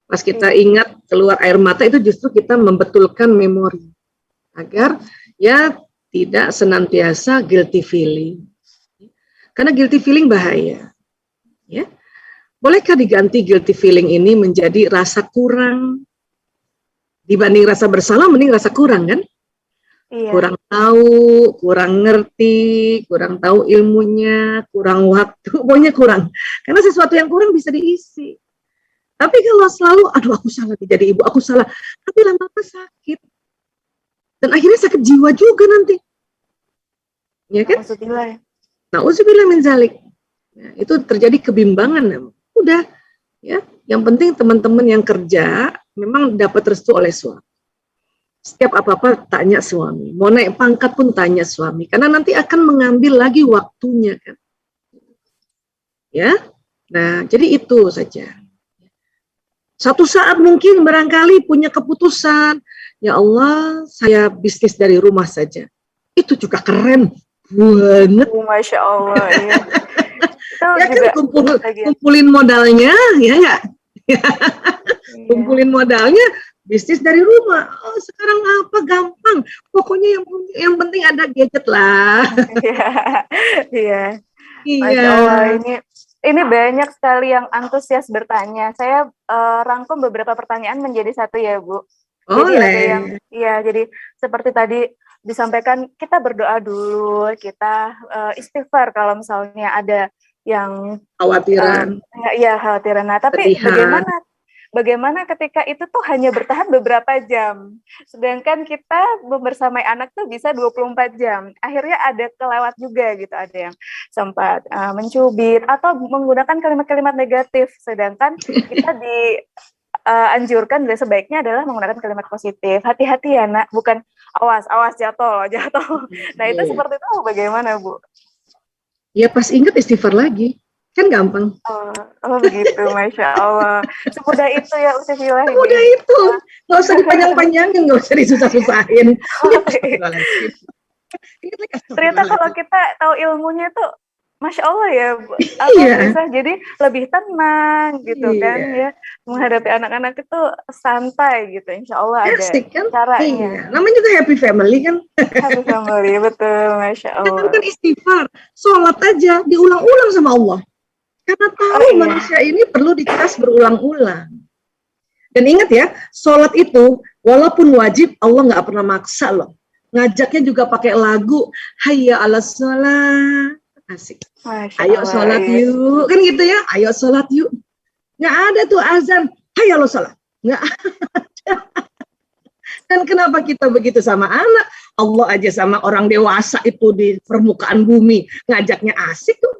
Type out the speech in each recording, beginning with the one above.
Pas kita ingat keluar air mata itu justru kita membetulkan memori agar ya tidak senantiasa guilty feeling. Karena guilty feeling bahaya. Ya. Bolehkah diganti guilty feeling ini menjadi rasa kurang? Dibanding rasa bersalah, mending rasa kurang kan? Iya. Kurang tahu, kurang ngerti, kurang tahu ilmunya, kurang waktu, pokoknya kurang. Karena sesuatu yang kurang bisa diisi. Tapi kalau selalu, aduh aku salah jadi ibu, aku salah. Tapi lama-lama sakit. Dan akhirnya sakit jiwa juga nanti. Ya kan? Na'udzubillah min zalik. Ya, itu terjadi kebimbangan. Udah, ya. Yang penting teman-teman yang kerja memang dapat restu oleh suami. Setiap apa-apa tanya suami. Mau naik pangkat pun tanya suami. Karena nanti akan mengambil lagi waktunya kan. Ya. Nah, jadi itu saja. Satu saat mungkin barangkali punya keputusan, ya Allah, saya bisnis dari rumah saja. Itu juga keren banget. Masya Allah. Ya, ya kan kumpulin modalnya, ya nggak? Kumpulin modalnya, bisnis dari rumah. Oh, sekarang apa gampang. Pokoknya yang penting ada gadget lah. Iya. Masya Allah, ini banyak sekali yang antusias bertanya. Saya rangkum beberapa pertanyaan menjadi satu ya, Bu. Jadi ada yang, ya, jadi seperti tadi disampaikan, kita berdoa dulu, kita istighfar kalau misalnya ada yang khawatiran. Ya, khawatiran. Nah, tapi bagaimana ketika itu tuh hanya bertahan beberapa jam, sedangkan kita membersamai anak tuh bisa 24 jam. Akhirnya ada kelewat juga gitu, ada yang sempat mencubit atau menggunakan kalimat-kalimat negatif, sedangkan kita dianjurkan sebaiknya adalah menggunakan kalimat positif. Hati-hati ya nak, bukan awas jatuh. Nah itu seperti itu bagaimana Bu? Ya pas ingat istighfar lagi. Kan gampang. Oh begitu, Masya Allah. Semudah itu ya Ustazillah. Semudah itu. Nggak usah dipanjang-panjangin, nggak usah disusah-susahin. Ternyata kalau kita tahu ilmunya tuh, Masya Allah ya, bisa jadi lebih tenang gitu kan ya. Menghadapi anak-anak itu santai gitu, insya Allah ada caranya. Namanya juga happy family kan. Happy family, betul, Masya Allah. Kan istighfar, sholat aja, diulang-ulang sama Allah. Karena tahu manusia ini perlu dicas berulang-ulang. Dan ingat ya, sholat itu walaupun wajib, Allah nggak pernah maksa loh. Ngajaknya juga pakai lagu, hayya ala sholat. Asik. Ayo sholat yuk. Kan gitu ya, ayo sholat yuk. Nggak ada tuh azan, hayya ala sholat. Nggak ada. Dan kenapa kita begitu sama anak? Allah aja sama orang dewasa itu di permukaan bumi. Ngajaknya asik tuh.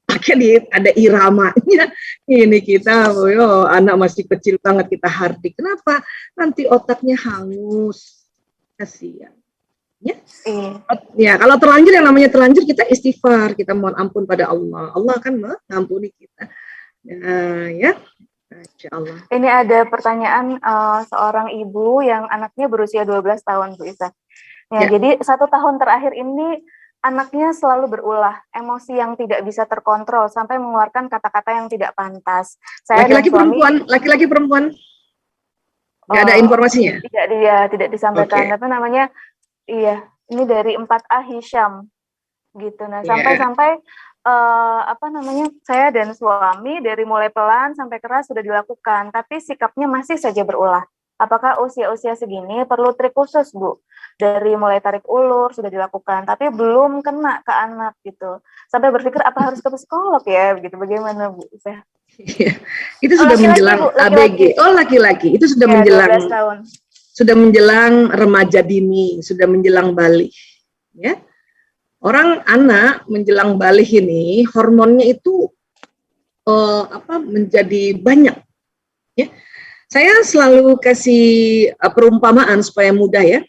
Pakai ada iramanya. Ini kita, anak masih kecil banget kita hardik. Kenapa? Nanti otaknya hangus. Kasihan. Ya, kalau terlanjur yang namanya terlanjur kita istighfar, kita mohon ampun pada Allah. Allah akan mengampuni kita. Ya. Insya Allah. Ini ada pertanyaan seorang ibu yang anaknya berusia 12 tahun, Bu Isa. Ya. Jadi 1 tahun terakhir ini anaknya selalu berulah, emosi yang tidak bisa terkontrol sampai mengeluarkan kata-kata yang tidak pantas. Laki-laki perempuan? Nggak ada informasinya? Tidak disampaikan. Tapi namanya, ini dari 4A Hisham gitu. Nah, sampai saya dan suami dari mulai pelan sampai keras sudah dilakukan, tapi sikapnya masih saja berulah. Apakah usia-usia segini perlu trik khusus, Bu? Dari mulai tarik ulur sudah dilakukan, tapi belum kena ke anak gitu. Sampai berpikir apa harus ke psikolog ya, begitu. Bagaimana, Bu? Itu sudah menjelang ABG. Oh, laki-laki. Itu sudah menjelang 12 tahun. Sudah menjelang remaja dini, sudah menjelang balik. Ya. Orang anak menjelang balik ini hormonnya itu menjadi banyak. Ya. Saya selalu kasih perumpamaan supaya mudah ya.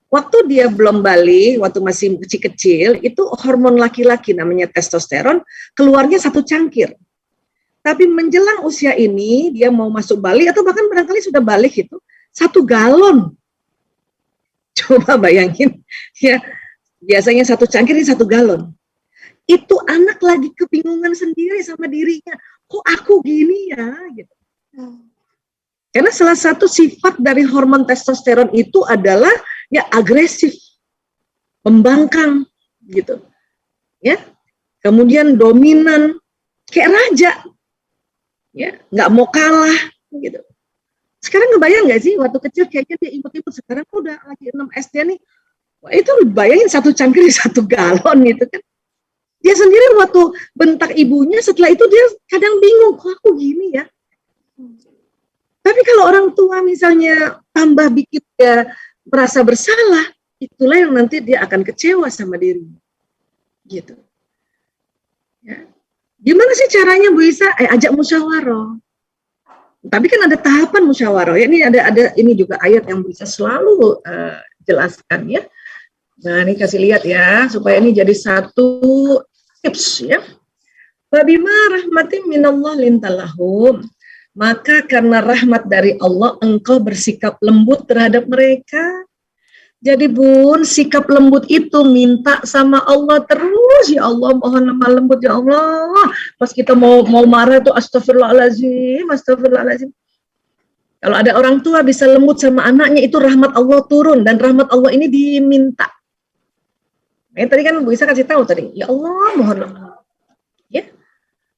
Waktu dia belum balik, waktu masih kecil-kecil, itu hormon laki-laki namanya testosteron, keluarnya 1 cangkir. Tapi menjelang usia ini, dia mau masuk balik, atau bahkan barangkali sudah balik itu, 1 galon. Coba bayangin, ya biasanya 1 cangkir ini 1 galon. Itu anak lagi kebingungan sendiri sama dirinya. Kok aku gini ya? Gitu. Karena salah satu sifat dari hormon testosteron itu adalah ya agresif, membangkang gitu. Ya. Kemudian dominan kayak raja. Ya, nggak mau kalah gitu. Sekarang ngebayang nggak sih waktu kecil kayaknya dia imut-imut, sekarang udah lagi 6 SD nih. Wah, itu bayangin satu cangkir 1 galon gitu kan. Dia sendiri waktu bentak ibunya, setelah itu dia kadang bingung, kok aku gini ya. Tapi kalau orang tua misalnya tambah bikin dia merasa bersalah, itulah yang nanti dia akan kecewa sama dirinya. Gitu. Ya. Gimana sih caranya Bu Isa? Ajak musyawarah. Tapi kan ada tahapan musyawarah. Ya, ini ada ini juga ayat yang bisa selalu jelaskan ya. Nah, ini kasih lihat ya, supaya ini jadi satu tips ya. Fabima rahmatin minallah lintalahum. Maka karena rahmat dari Allah, engkau bersikap lembut terhadap mereka. Jadi Bun, sikap lembut itu minta sama Allah terus, ya Allah, mohon lemah lembut ya Allah. Pas kita mau marah itu astagfirullahaladzim, astagfirullahaladzim. Kalau ada orang tua bisa lembut sama anaknya, itu rahmat Allah turun, dan rahmat Allah ini diminta. Tadi kan Bu Isa kasih tahu tadi, ya Allah, mohon lemah. Ya,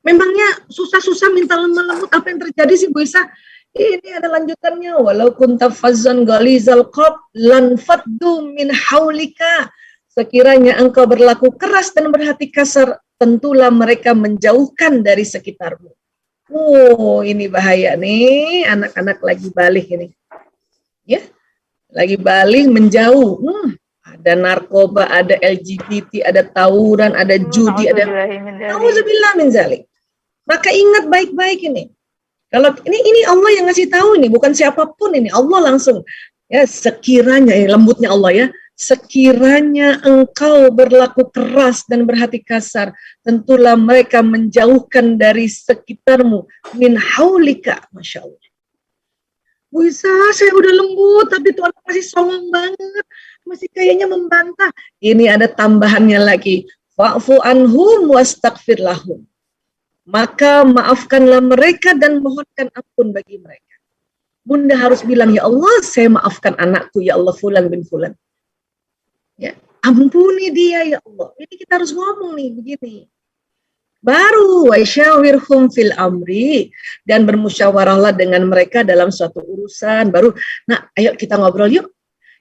memangnya susah-susah minta lemah lembut, apa yang terjadi sih Bu Isa? Ini ada lanjutannya, walau kunta fazzan ghalizal qalb lan faddu min haulika. Sekiranya engkau berlaku keras dan berhati kasar, tentulah mereka menjauhkan dari sekitarmu. Oh, ini bahaya nih, anak-anak lagi balik ini. Ya. Lagi balik menjauh. Ada narkoba, ada LGBT, ada tawuran, ada judi, ada nauzubillah min zalik. Maka ingat baik-baik ini. Kalau ini Allah yang ngasih tahu ini, bukan siapapun ini, Allah langsung. Ya, sekiranya lembutnya Allah ya, sekiranya engkau berlaku keras dan berhati kasar, tentulah mereka menjauhkan dari sekitarmu min haulika. Masya Allah. Bu Isa, saya udah lembut, tapi Tuhan masih songong banget, masih kayaknya membantah. Ini ada tambahannya lagi. Fa'fu anhum wastaghfir lahum. Maka maafkanlah mereka dan mohonkan ampun bagi mereka. Bunda harus bilang, ya Allah, saya maafkan anakku, ya Allah, fulan bin fulan. Ya, ampuni dia, ya Allah. Ini kita harus ngomong nih, begini. Baru, wa syawirhum fil amri, dan bermusyawarahlah dengan mereka dalam suatu urusan. Baru, nah, ayo kita ngobrol yuk.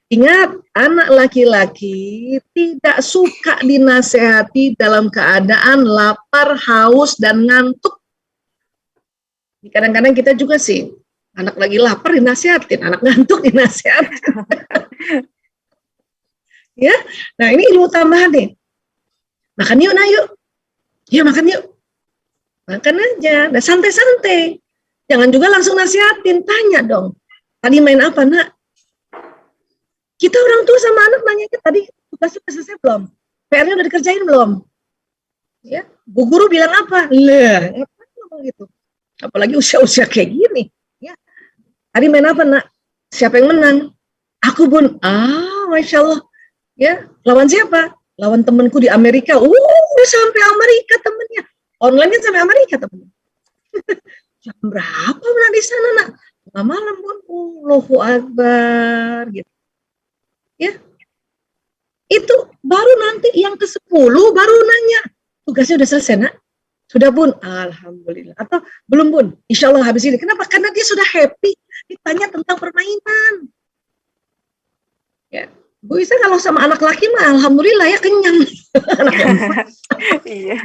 Ingat, anak laki-laki tidak suka dinasehati dalam keadaan lapar, haus, dan ngantuk. Kadang-kadang kita juga sih, anak lagi lapar dinasehatin, anak ngantuk dinasehatin. Ya, nah ini ilmu tambahan nih. Makan yuk, nah yuk. Ya makan yuk. Makan aja, nah santai-santai. Jangan juga langsung nasihatin, tanya dong. Tadi main apa, nak? Kita orang tua sama anak nanya, tadi tugasnya udah selesai belum? PR-nya udah dikerjain belum? Ya, Bu Guru bilang apa? Lah, ngapain ngomong gitu? Apalagi usia-usia kayak gini. Ya, tadi main apa, nak? Siapa yang menang? Aku, Bun. Masya Allah. Ya, lawan siapa? Lawan temanku di Amerika. Udah sampai Amerika temennya. Online kan sampai Amerika temennya. Jam berapa menang di sana, nak? Tengah malam, Bun. Allahu Akbar. Gitu. Ya, itu baru nanti yang ke-10 baru nanya, tugasnya udah selesai, nak? Sudah, Bun? Alhamdulillah. Atau belum, Bun? Insya Allah habis ini. Kenapa? Karena dia sudah happy ditanya tentang permainan. Ya, Bu Isa kalau sama anak laki mah alhamdulillah ya, kenyang. Iya.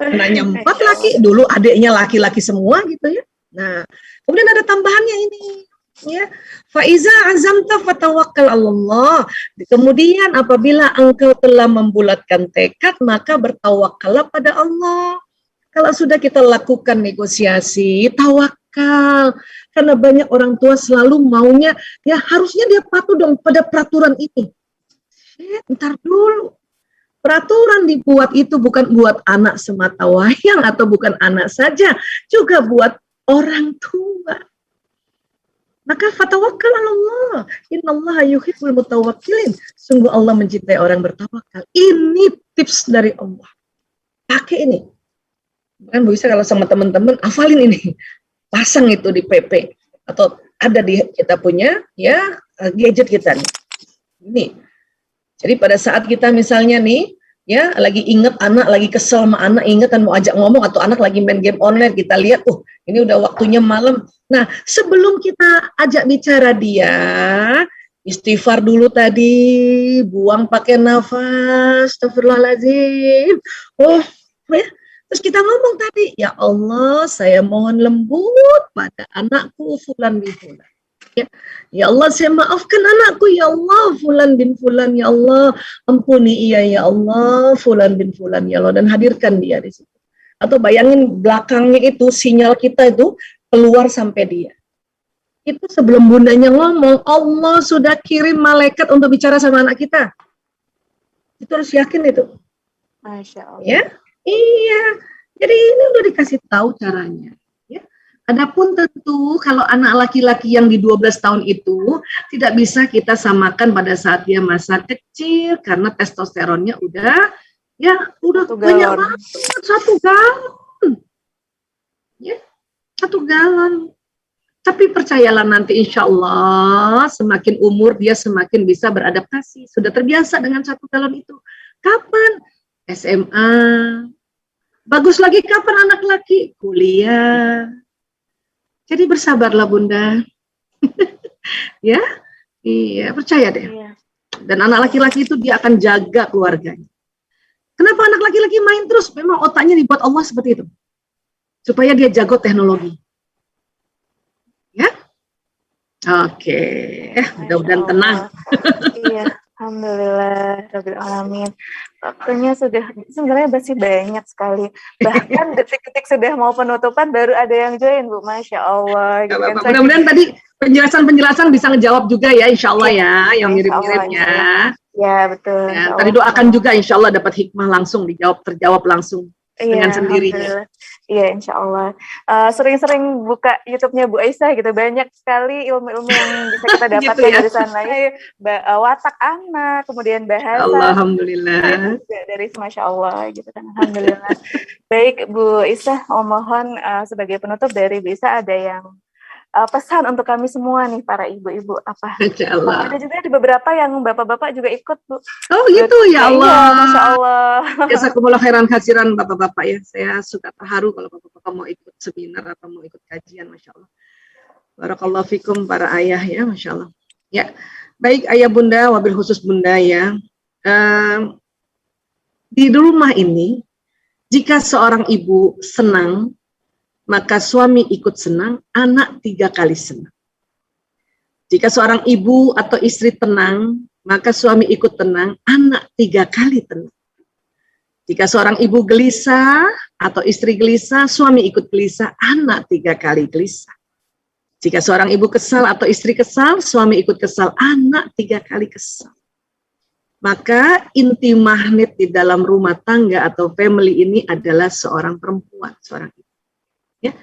Anaknya 4 laki, dulu adiknya laki-laki semua gitu ya. Nah, kemudian ada tambahannya ini. Ya, faiza azamta fatawakkal Allah. Kemudian apabila engkau telah membulatkan tekad, maka bertawakallah pada Allah. Kalau sudah kita lakukan negosiasi, tawakal. Karena banyak orang tua selalu maunya, ya harusnya dia patuh dong pada peraturan ini. Ntar dulu. Peraturan dibuat itu bukan buat anak semata wayang atau bukan anak saja, juga buat orang tua. Maka fatawakkal Allah. Innallaha yuhibbul mutawakkilin. Sungguh Allah mencintai orang bertawakal. Ini tips dari Allah. Pakai ini. Kan Bu Isa kalau sama teman-teman hafalin ini. Pasang itu di PP atau ada di kita punya ya gadget kita nih. Ini. Jadi pada saat kita misalnya nih ya lagi inget anak lagi kesel sama anak, inget dan mau ajak ngomong, atau anak lagi main game online, kita lihat ini udah waktunya malam. Nah, sebelum kita ajak bicara dia, istighfar dulu tadi, buang pakai nafas, astagfirullahaladzim. Ya. Terus kita ngomong tadi, ya Allah, saya mohon lembut pada anakku fulan bin fulan. Ya Allah, saya maafkan anakku, ya Allah, fulan bin fulan, ya Allah, ampuni ia, ya Allah, fulan bin fulan, ya Allah, dan hadirkan dia di situ. Atau bayangin belakangnya itu, sinyal kita itu keluar sampai dia. Itu sebelum bundanya ngomong, Allah sudah kirim malaikat untuk bicara sama anak kita. Itu harus yakin itu. Masya Allah. Ya, iya. Jadi ini udah dikasih tahu caranya. Adapun tentu kalau anak laki-laki yang di 12 tahun itu tidak bisa kita samakan pada saat dia masa kecil karena testosteronnya udah banyak banget, 1 galon. Ya, 1 galon. Tapi percayalah nanti insya Allah semakin umur dia semakin bisa beradaptasi. Sudah terbiasa dengan 1 galon itu. Kapan? SMA. Bagus lagi kapan anak laki? Kuliah. Jadi bersabarlah Bunda. Ya, iya, percaya deh. Iya. Dan anak laki-laki itu dia akan jaga keluarganya. Kenapa anak laki-laki main terus? Memang otaknya dibuat Allah seperti itu. Supaya dia jago teknologi. Ya? Oke. Mudah-mudahan tenang. Iya. Alhamdulillah, Rabbil Alamin. Waktunya sudah sebenarnya masih banyak sekali. Bahkan detik-detik sudah mau penutupan baru ada yang join, Bu. Masya Allah. Gitu kan. Mudah-mudahan tadi penjelasan bisa ngejawab juga ya, insya Allah ya, yang mirip-mirip ya. Ya, betul. Ya, tadi doakan juga insya Allah dapat hikmah langsung, terjawab langsung dengan sendirinya. Iya, insya Allah. Sering-sering buka YouTube-nya Bu Aisyah gitu, banyak sekali ilmu-ilmu yang bisa kita dapatkan gitu ya? Dari sana. Watak anak, kemudian bahasa. Alhamdulillah. Dari Masya Allah gitu kan. Alhamdulillah. Baik Bu Aisyah, mohon sebagai penutup dari Bu Aisyah ada yang pesan untuk kami semua nih para ibu-ibu apa? Ada juga di beberapa yang bapak-bapak juga ikut Bu. Oh gitu ya Allah. Iya, Masya Allah. Jazakumullah khairan khasiran bapak-bapak ya. Saya suka terharu kalau bapak-bapak mau ikut seminar atau mau ikut kajian, Masya Allah. Barakallahu fikum para ayah ya, Masya Allah. Ya, baik ayah bunda, wabil khusus bunda ya. Di rumah ini, jika seorang ibu senang, maka suami ikut senang, anak 3 kali senang. Jika seorang ibu atau istri tenang, maka suami ikut tenang, anak 3 kali tenang. Jika seorang ibu gelisah atau istri gelisah, suami ikut gelisah, anak 3 kali gelisah. Jika seorang ibu kesal atau istri kesal, suami ikut kesal, anak 3 kali kesal. Maka inti magnet di dalam rumah tangga atau family ini adalah seorang perempuan, seorang ibu. Ya,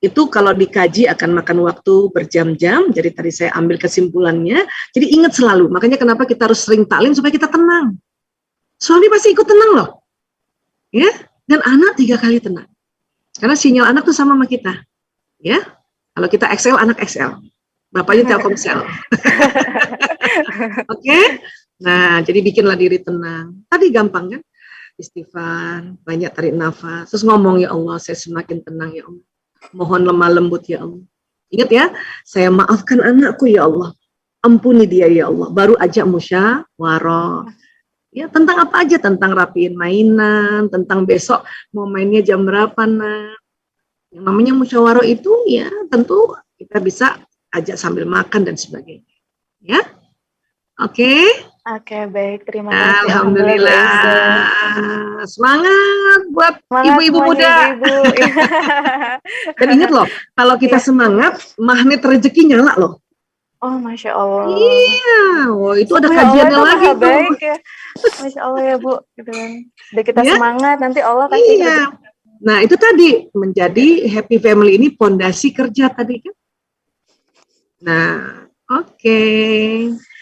itu kalau dikaji akan makan waktu berjam-jam. Jadi tadi saya ambil kesimpulannya. Jadi ingat selalu, makanya kenapa kita harus sering taklim supaya kita tenang. Suami pasti ikut tenang loh, ya. Dan anak 3 kali tenang. Karena sinyal anak tuh sama kita, ya. Kalau kita XL, anak XL, bapaknya Telkomsel. Oke. Nah, jadi bikinlah diri tenang. Tadi gampang kan? Istighfar, banyak tarik nafas, terus ngomong, ya Allah, saya semakin tenang ya Allah. Mohon lemah lembut ya Allah. Ingat ya, saya maafkan anakku ya Allah. Ampuni dia ya Allah. Baru aja musyawarah. Ya, tentang apa aja, tentang rapiin mainan, tentang besok mau mainnya jam berapa nak. Yang namanya musyawarah itu ya tentu kita bisa ajak sambil makan dan sebagainya. Ya. Oke. Oke, baik. Terima kasih. Alhamdulillah. Semangat buat ibu-ibu muda. Ibu. Dan ingat loh, kalau kita semangat, magnet rezeki nyala loh. Oh, Masya Allah. Iya, itu ada kajiannya lagi tuh. Baik ya. Masya Allah ya Bu. Gitu kan. Udah kita semangat, nanti Allah kasih. Iya. Nah, itu tadi menjadi happy family ini pondasi kerja tadi kan. Nah, oke.